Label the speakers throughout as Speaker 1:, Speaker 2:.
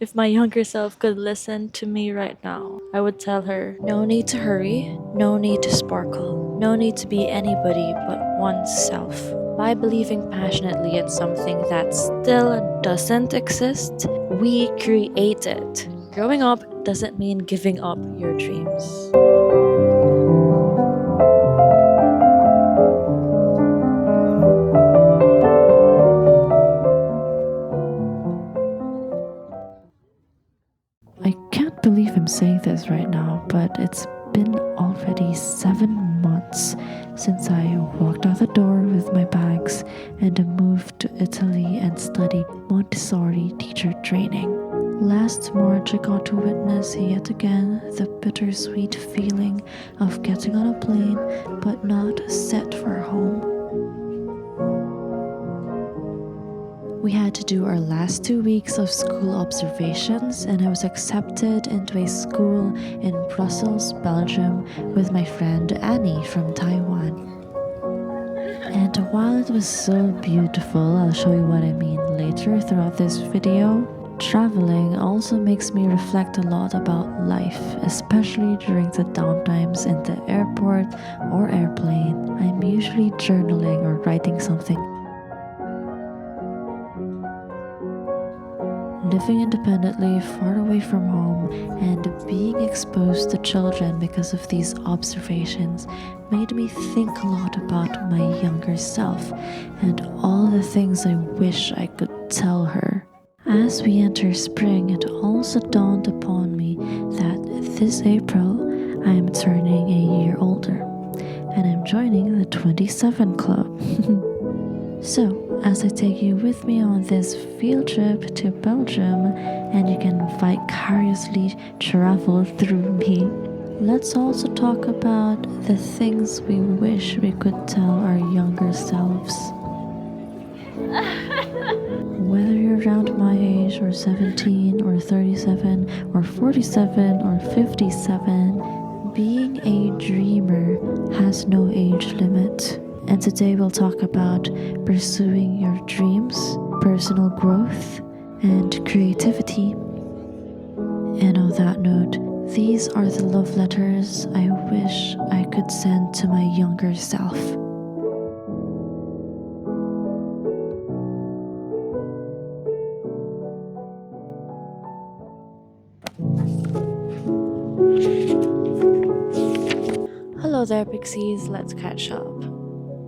Speaker 1: If my younger self could listen to me right now, I would tell her, no need to hurry, no need to sparkle, no need to be anybody but oneself. By believing passionately in something that still doesn't exist, we create it. Growing up doesn't mean giving up your dreams.
Speaker 2: I can't believe I'm saying this right now, but it's been already 7 months since I walked out the door with my bags and moved to Italy and studied Montessori teacher training. Last March, I got to witness yet again the bittersweet feeling of getting on a plane but not set for home. We had to do our last 2 weeks of school observations, and I was accepted into a school in Brussels, Belgium, with my friend Annie from Taiwan. And while it was so beautiful, I'll show you what I mean later throughout this video, traveling also makes me reflect a lot about life, especially during the downtimes in the airport or airplane. I'm usually journaling or writing something. Living independently, far away from home, and being exposed to children because of these observations made me think a lot about my younger self and all the things I wish I could tell her. As we enter spring, it also dawned upon me that this April I am turning a year older, and I'm joining the 27 Club. So, as I take you with me on this field trip to Belgium, and you can vicariously travel through me, let's also talk about the things we wish we could tell our younger selves. Whether you're around my age, or 17, or 37, or 47, or 57, being a dreamer has no age limit. And today we'll talk about pursuing your dreams, personal growth, and creativity. And on that note, these are the love letters I wish I could send to my younger self.
Speaker 1: Hello there, Pixies, let's catch up.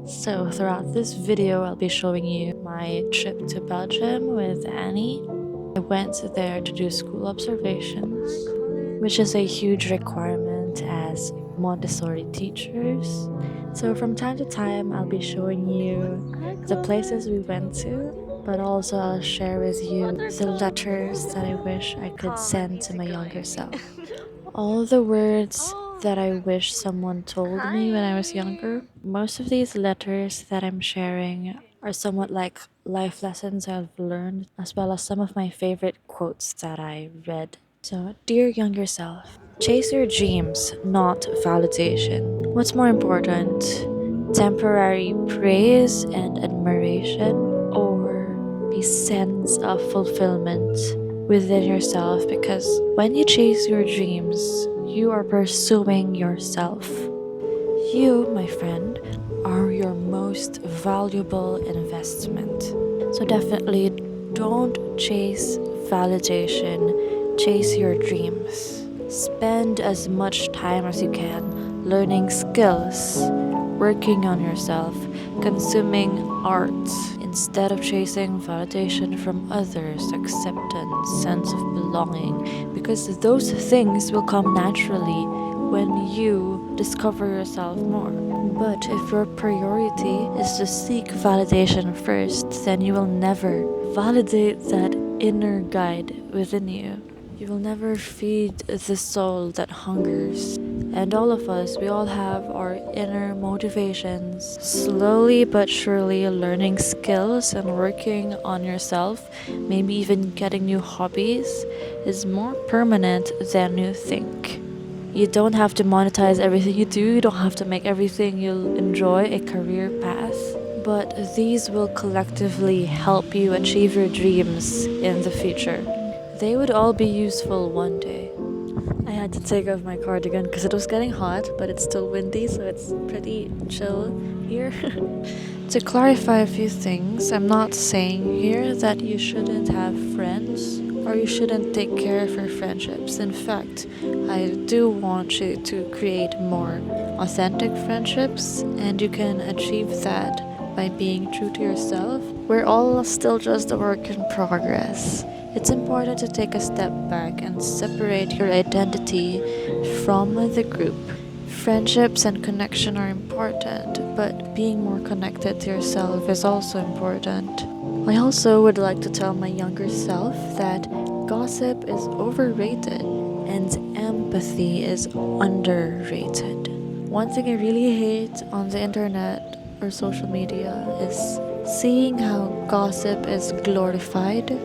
Speaker 1: So throughout this video, I'll be showing you my trip to Belgium with Annie. I went there to do school observations, which is a huge requirement as Montessori teachers. So from time to time, I'll be showing you the places we went to, but also I'll share with you the letters that I wish I could send to my younger self. All the words that I wish someone told me when I was younger. Most of these letters that I'm sharing are somewhat like life lessons I've learned, as well as some of my favorite quotes that I read. So, dear younger self, chase your dreams, not validation. What's more important, temporary praise and admiration, or a sense of fulfillment within yourself? Because when you chase your dreams, you are pursuing yourself. You, my friend, are your most valuable investment. So definitely don't chase validation, chase your dreams. Spend as much time as you can learning skills, working on yourself, consuming art, instead of chasing validation from others, acceptance, sense of belonging, because those things will come naturally when you discover yourself more. But if your priority is to seek validation first, then you will never validate that inner guide within you. You will never feed the soul that hungers. And all of us, we all have our inner motivations. Slowly but surely learning skills and working on yourself, maybe even getting new hobbies, is more permanent than you think. You don't have to monetize everything you do, you don't have to make everything you enjoy a career path. But these will collectively help you achieve your dreams in the future. they would all be useful one day. I had to take off my cardigan because it was getting hot, but it's still windy, so it's pretty chill here. To clarify a few things, I'm not saying here that you shouldn't have friends or you shouldn't take care of your friendships. In fact, I do want you to create more authentic friendships, and you can achieve that by being true to yourself. We're all still just a work in progress. It's important to take a step back and separate your identity from the group. Friendships and connection are important, but being more connected to yourself is also important. I also would like to tell my younger self that gossip is overrated and empathy is underrated. One thing I really hate on the internet or social media is seeing how gossip is glorified.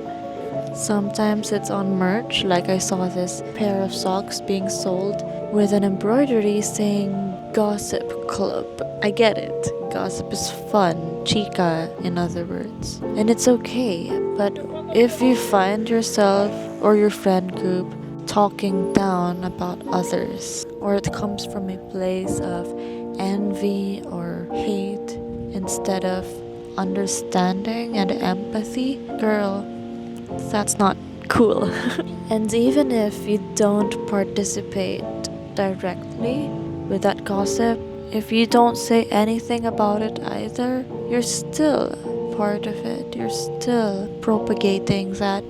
Speaker 1: Sometimes it's on merch, like I saw this pair of socks being sold with an embroidery saying Gossip Club. I get it. Gossip is fun, chica, in other words. And it's okay, but if you find yourself or your friend group talking down about others, or it comes from a place of envy or hate instead of understanding and empathy, girl, that's not cool. And even if you don't participate directly with that gossip, if you don't say anything about it either, you're still part of it. You're still propagating that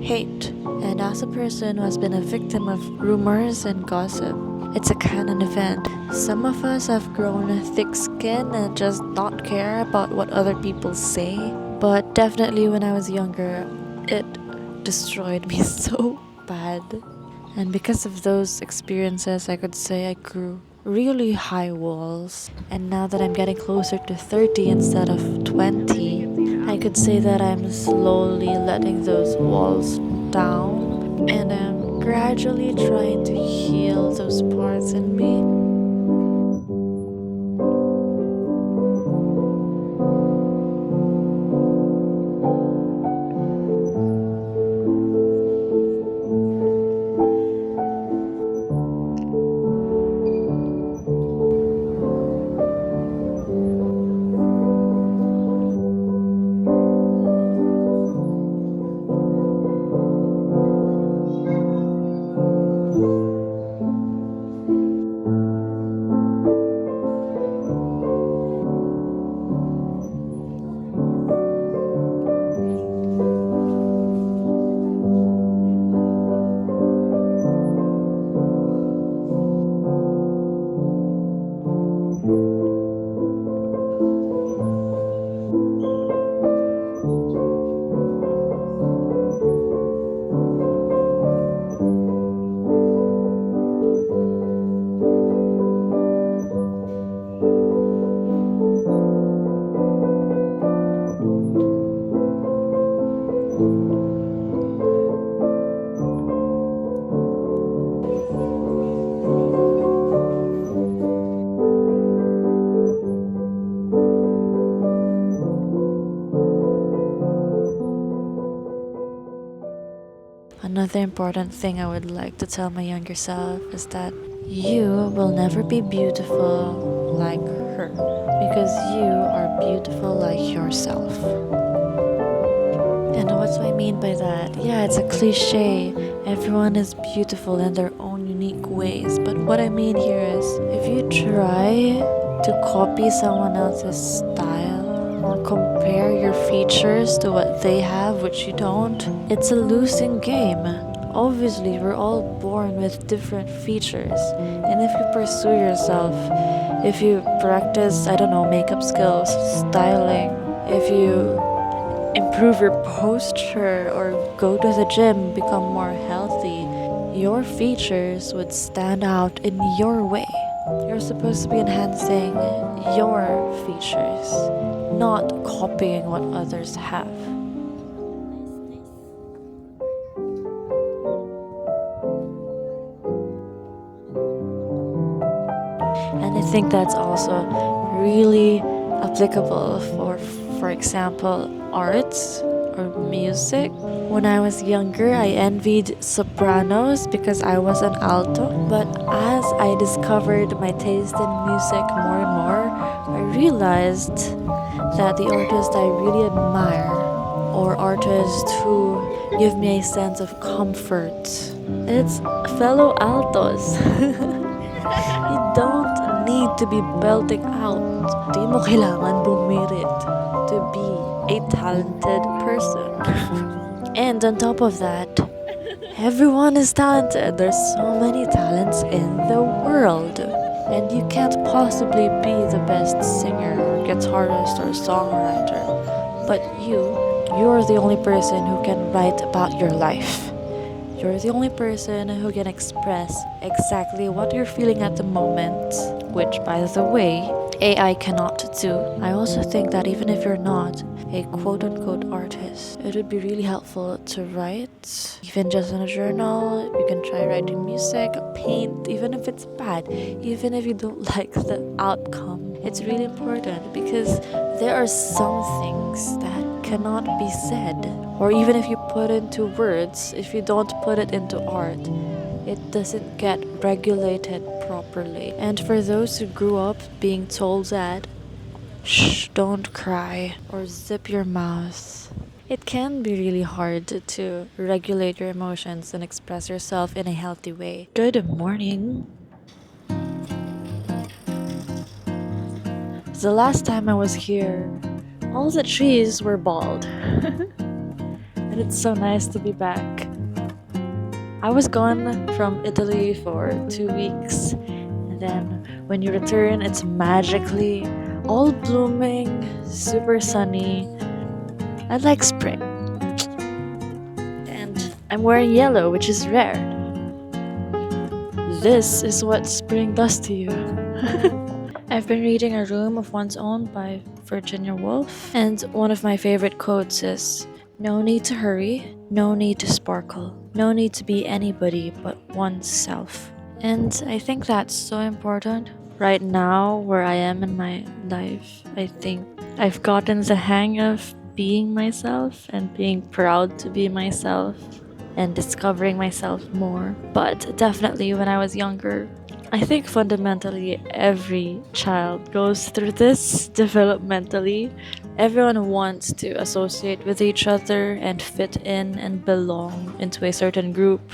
Speaker 1: hate. And as a person who has been a victim of rumors and gossip, it's a canon event. Some of us have grown a thick skin and just not care about what other people say. But definitely when I was younger, it destroyed me so bad. And because of those experiences, I could say I grew really high walls. And now that I'm getting closer to 30 instead of 20, I could say that I'm slowly letting those walls down. And I'm gradually trying to heal those parts in me. Another important thing I would like to tell my younger self is that you will never be beautiful like her because you are beautiful like yourself. And what do I mean by that? Yeah, it's a cliche. Everyone is beautiful in their own unique ways. But what I mean here is if you try to copy someone else's style or compare your features to what they have, which you don't, it's a losing game. Obviously, we're all born with different features. And if you pursue yourself, if you practice, I don't know, makeup skills, styling, if you improve your posture or go to the gym, become more healthy, your features would stand out in your way. You're supposed to be enhancing your features, not copying what others have. And I think that's also really applicable for example, arts or music. When I was younger, I envied sopranos because I was an alto. But as I discovered my taste in music more and more, I realized that the artists I really admire, or artists who give me a sense of comfort, it's fellow altos. You don't need to be belting out. Di mo kailangan bumirit to be a talented person. And on top of that, everyone is talented. There's so many talents in the world. And you can't possibly be the best singer or guitarist or songwriter. But you're the only person who can write about your life. You're the only person who can express exactly what you're feeling at the moment, which, by the way, AI cannot do. I also think that even if you're not a quote-unquote artist, it would be really helpful to write, even just in a journal. You can try writing music, paint, even if it's bad, even if you don't like the outcome. It's really important because there are some things that cannot be said, or even if you put into words, if you don't put it into art, it doesn't get regulated properly. And for those who grew up being told that shh, don't cry or zip your mouth, it can be really hard to regulate your emotions and express yourself in a healthy way. Good morning. The last time I was here, all the trees were bald. And it's so nice to be back. I was gone from Italy for 2 weeks, and then when you return, it's magically all blooming, super sunny. I like spring. And I'm wearing yellow, which is rare. This is what spring does to you. I've been reading A Room of One's Own by Virginia Woolf, and one of my favorite quotes is, "No need to hurry, no need to sparkle, no need to be anybody but oneself." And I think that's so important. Right now, where I am in my life, I think I've gotten the hang of being myself and being proud to be myself and discovering myself more. But definitely when I was younger, I think fundamentally every child goes through this developmentally. Everyone wants to associate with each other and fit in and belong into a certain group,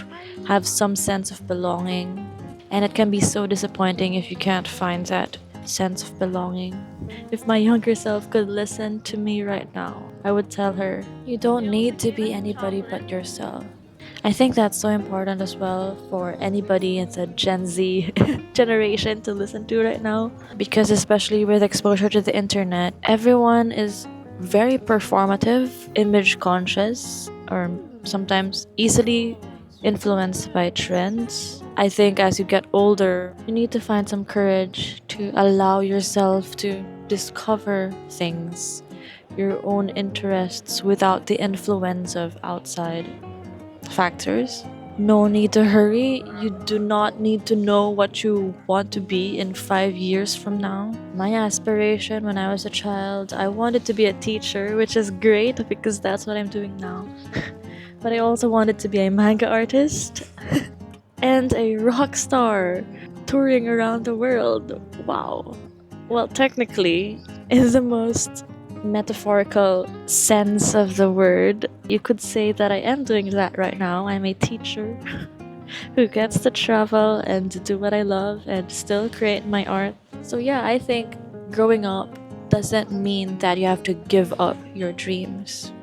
Speaker 1: have some sense of belonging. And it can be so disappointing if you can't find that sense of belonging. If my younger self could listen to me right now, I would tell her, you don't need to be anybody but yourself. I think that's so important as well for anybody in the Gen Z generation to listen to right now, because especially with exposure to the internet, everyone is very performative, image conscious, or sometimes easily influenced by trends. I think as you get older, you need to find some courage to allow yourself to discover things, your own interests, without the influence of outside factors. No need to hurry. You do not need to know what you want to be in 5 years from now. My aspiration when I was a child, I wanted to be a teacher, which is great because that's what I'm doing now. But I also wanted to be a manga artist and a rock star touring around the world. Wow. Well, technically, in the most metaphorical sense of the word, you could say that I am doing that right now. I'm a teacher who gets to travel and do what I love and still create my art. So yeah, I think growing up doesn't mean that you have to give up your dreams.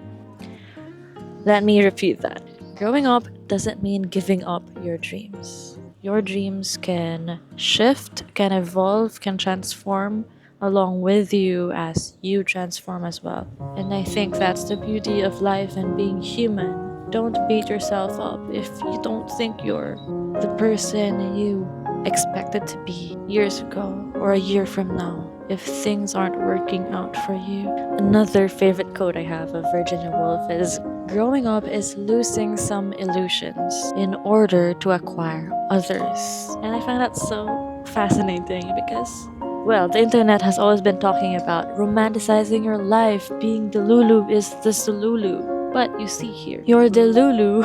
Speaker 1: Let me repeat that. Growing up doesn't mean giving up your dreams. Your dreams can shift, can evolve, can transform along with you as you transform as well. And I think that's the beauty of life and being human. Don't beat yourself up if you don't think you're the person you expected to be years ago or a year from now, if things aren't working out for you. Another favorite quote I have of Virginia Woolf is, growing up is losing some illusions in order to acquire others. And I find that so fascinating because, well, the internet has always been talking about romanticizing your life, being the Lulu is the Sululu. But you see here, your delulu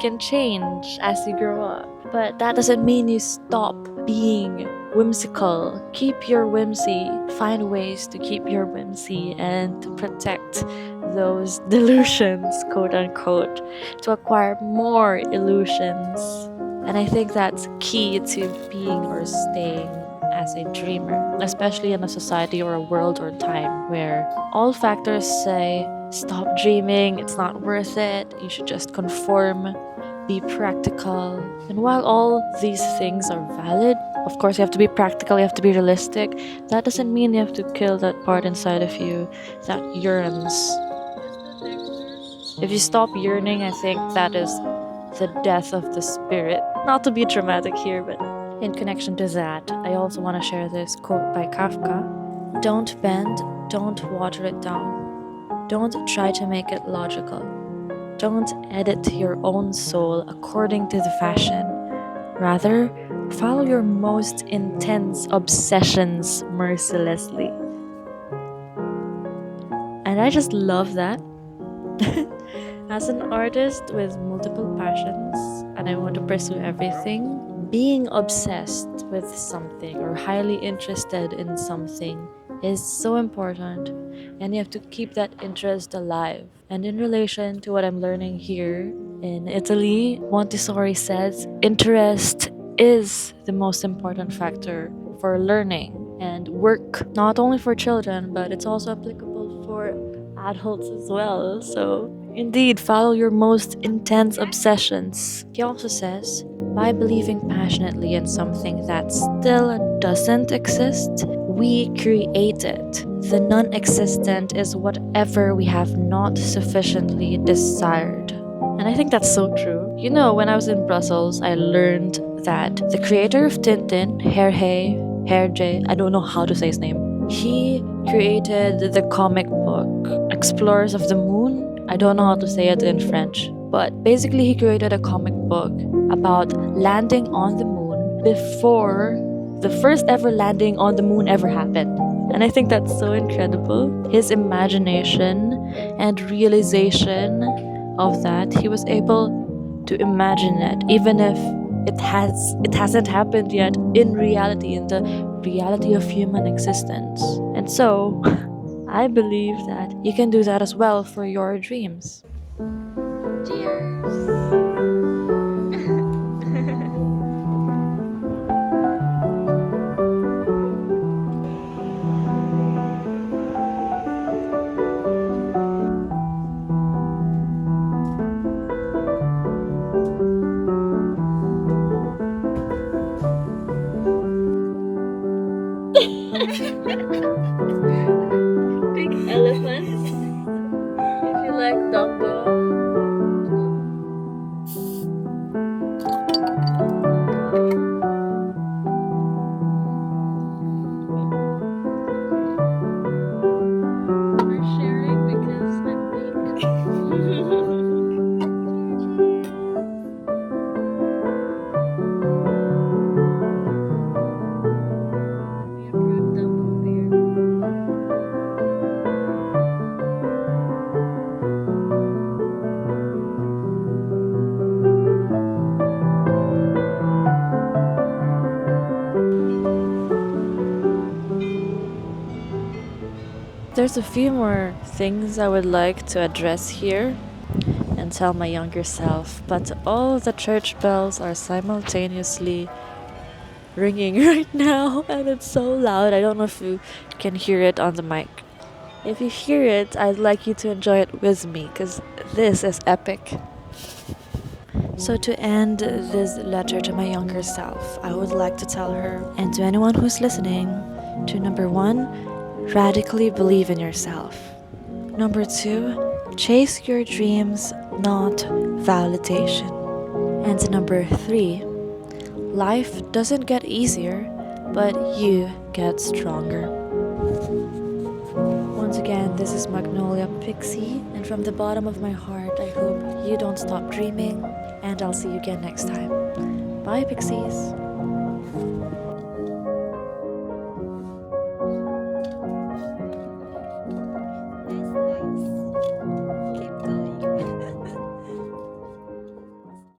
Speaker 1: can change as you grow up. But that doesn't mean you stop being whimsical. Keep your whimsy. Find ways to keep your whimsy and to protect those delusions, quote unquote, to acquire more illusions. And I think that's key to being or staying as a dreamer, especially in a society or a world or time where all factors say, stop dreaming, it's not worth it, you should just conform, be practical. And while all these things are valid, of course, you have to be practical, you have to be realistic. That doesn't mean you have to kill that part inside of you that yearns. If you stop yearning, I think that is the death of the spirit. Not to be dramatic here, but in connection to that, I also want to share this quote by Kafka. Don't bend, don't water it down. Don't try to make it logical. Don't edit your own soul according to the fashion. Rather, follow your most intense obsessions mercilessly. And I just love that. As an artist with multiple passions, and I want to pursue everything, being obsessed with something or highly interested in something is so important, and you have to keep that interest alive. And in relation to what I'm learning here in Italy, Montessori says interest is the most important factor for learning and work, not only for children, but it's also applicable for adults as well. So indeed, follow your most intense obsessions. He also says, by believing passionately in something that still doesn't exist, we create it. The non-existent is whatever we have not sufficiently desired. And I think that's so true. You know, when I was in Brussels, I learned that the creator of Tintin, Hergé, I don't know how to say his name, he created the comic book Explorers of the Moon. I don't know how to say it in French, but basically he created a comic book about landing on the moon before the first ever landing on the moon ever happened. And I think that's so incredible. His imagination and realization of that, he was able to imagine it, even if it hasn't happened yet in reality, in the reality of human existence. And so I believe that you can do that as well for your dreams. Cheers! Big elephant. If you like Dumbo. We're sharing because I'm weak. We approved Dumbo beer. There's a few more things I would like to address here and tell my younger self, but all the church bells are simultaneously ringing right now, and it's so loud. I don't know if you can hear it on the mic. If you hear it, I'd like you to enjoy it with me, because this is epic. So to end this letter to my younger self, I would like to tell her, and to anyone who's listening, to number 1, radically believe in yourself. Number 2, chase your dreams, not validation. And number 3, life doesn't get easier, but you get stronger. Once again, this is Magnolia Pixie, and from the bottom of my heart, I hope you don't stop dreaming, and I'll see you again next time. Bye, Pixies!